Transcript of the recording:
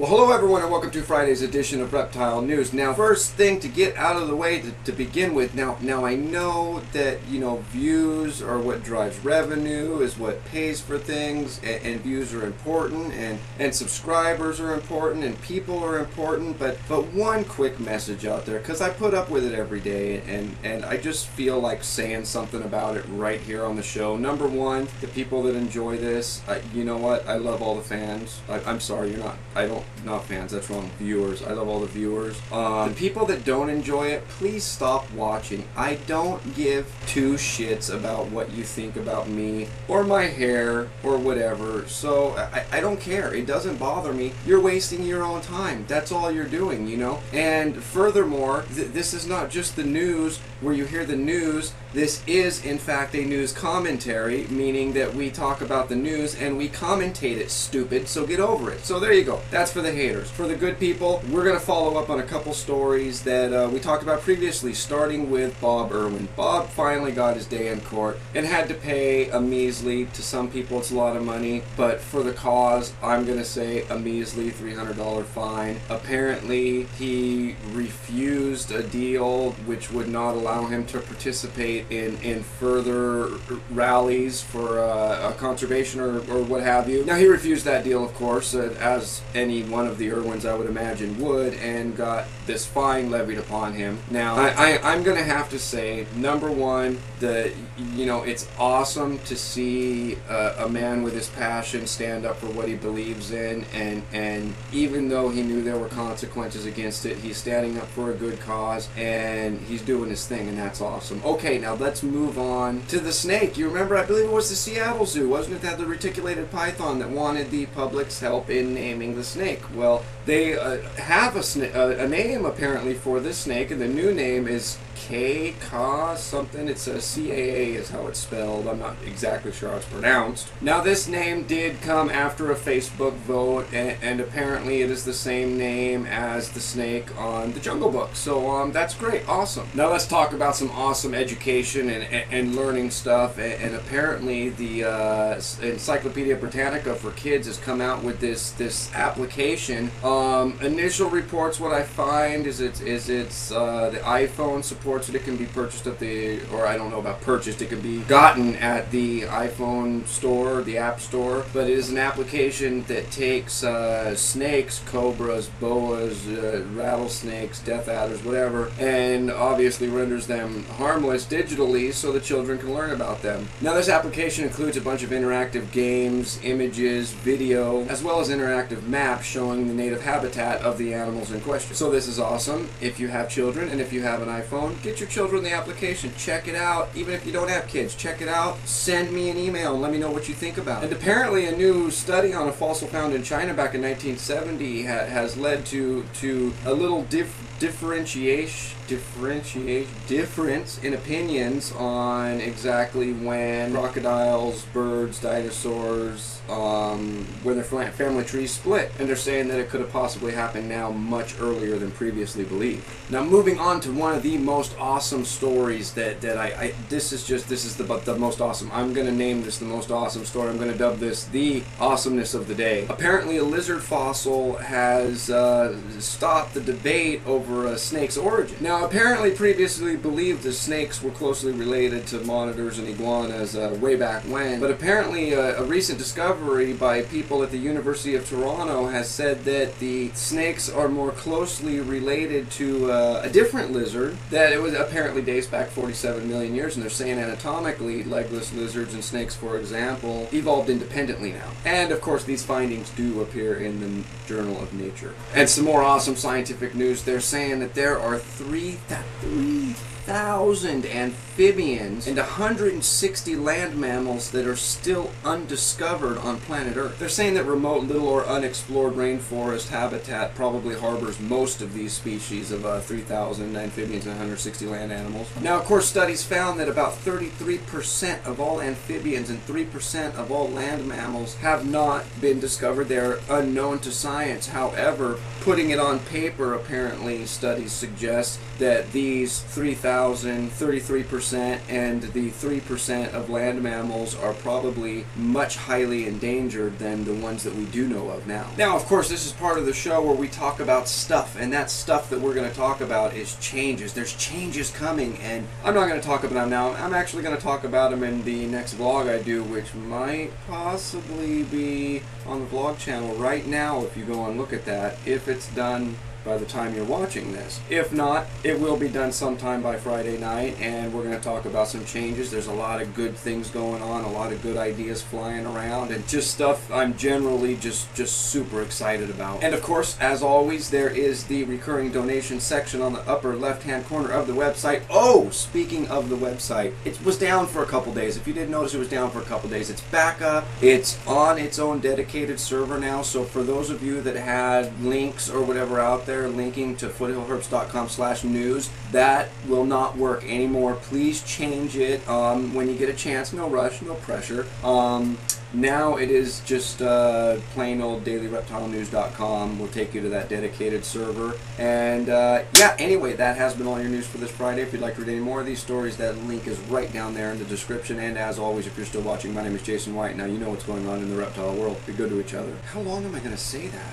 Well, hello everyone and welcome to Friday's edition of Reptile News. Now, first thing to get out of the way to begin with, now I know that, views are what drives revenue, is what pays for things, and views are important, and subscribers are important, and people are important, but one quick message out there, because I put up with it every day, and I just feel like saying something about it right here on the show. Number one, the people that enjoy this, you know what, I love all the fans. I'm sorry, not fans, that's wrong, viewers. I love all the viewers. The people that don't enjoy it, please stop watching. I don't give two shits about what you think about me or my hair or whatever, so I don't care. It doesn't bother me. You're wasting your own time. That's all you're doing, And furthermore, this is not just the news where you hear the news. This is, in fact, a news commentary, meaning that we talk about the news and we commentate it, stupid, so get over it. So there you go. That's for the haters. For the good people, we're going to follow up on a couple stories that we talked about previously, starting with Bob Irwin. Bob finally got his day in court and had to pay a measly, to some people it's a lot of money, but for the cause, I'm going to say a measly $300 fine. Apparently, he refused a deal which would not allow him to participate in further rallies for conservation or what have you. Now, he refused that deal, of course, as any one of the Irwins I would imagine would, and got this fine levied upon him. Now, I'm going to have to say, number one, it's awesome to see a man with his passion stand up for what he believes in, and even though he knew there were consequences against it, he's standing up for a good cause, and he's doing his thing, and that's awesome. Okay, now let's move on to the snake. You remember, I believe it was the Seattle Zoo, wasn't it, that the reticulated python that wanted the public's help in naming the snake? Well, they have a name apparently for this snake, and the new name is K-Ka something. It's a C-A-A is how it's spelled. I'm not exactly sure how it's pronounced. Now, this name did come after a Facebook vote, and apparently it is the same name as the snake on the Jungle Book. So that's great. Awesome. Now let's talk about some awesome education and learning stuff. And apparently the Encyclopedia Britannica for kids has come out with this application. Initial reports, what I find is it's the iPhone supports it. It can be purchased at or I don't know about purchased, it can be gotten at the iPhone store, the App Store, but it is an application that takes snakes, cobras, boas, rattlesnakes, death adders, whatever, and obviously renders them harmless digitally so the children can learn about them. Now, this application includes a bunch of interactive games, images, video, as well as interactive maps showing the native habitat of the animals in question. So this is awesome. If you have children and if you have an iPhone, get your children the application. Check it out. Even if you don't have kids, check it out. Send me an email and let me know what you think about it. And apparently a new study on a fossil found in China back in 1970 has led to a little difference in opinions on exactly when crocodiles, birds, dinosaurs, when their family trees split. And they're saying that it could have possibly happened now much earlier than previously believed. Now, moving on to one of the most awesome stories that this is the most awesome. I'm going to name this the most awesome story. I'm going to dub this the awesomeness of the day. Apparently, a lizard fossil has stopped the debate over a snake's origin. Now, apparently previously believed the snakes were closely related to monitors and iguanas way back when, but apparently a recent discovery by people at the University of Toronto has said that the snakes are more closely related to a different lizard that it was apparently dates back 47 million years, and they're saying anatomically legless lizards and snakes, for example, evolved independently now. And of course these findings do appear in the Journal of Nature. And some more awesome scientific news, they're saying that there are 3,000 amphibians and 160 land mammals that are still undiscovered on planet Earth. They're saying that remote, little or unexplored rainforest habitat probably harbors most of these species of 3,000 amphibians and 160 land animals. Now, of course, studies found that about 33% of all amphibians and 3% of all land mammals have not been discovered. They're unknown to science. However, putting it on paper, apparently studies suggest that these 3,000 100,000, 33%, and the 3% of land mammals are probably much highly endangered than the ones that we do know of now. Now, of course, this is part of the show where we talk about stuff, and that stuff that we're going to talk about is changes. There's changes coming, and I'm not going to talk about them now. I'm actually going to talk about them in the next vlog I do, which might possibly be on the vlog channel right now if you go and look at that, if it's done by the time you're watching this. If not, it will be done sometime by Friday night, and we're going to talk about some changes. There's a lot of good things going on, a lot of good ideas flying around, and just stuff I'm generally just super excited about. And of course, as always, there is the recurring donation section on the upper left-hand corner of the website. Oh, speaking of the website, it was down for a couple days. If you didn't notice, it was down for a couple days. It's back up. It's on its own dedicated server now, so for those of you that had links or whatever out there linking to foothillherbs.com/news, that will not work anymore. Please change it when you get a chance. No rush, no pressure. Now it is just plain old dailyreptilenews.com will take you to that dedicated server. And yeah, anyway, that has been all your news for this Friday. If you'd like to read any more of these stories, that link is right down there in the description. And as always, if you're still watching, my name is Jason White. Now you know what's going on in the reptile world. Be good to each other. How long am I going to say that?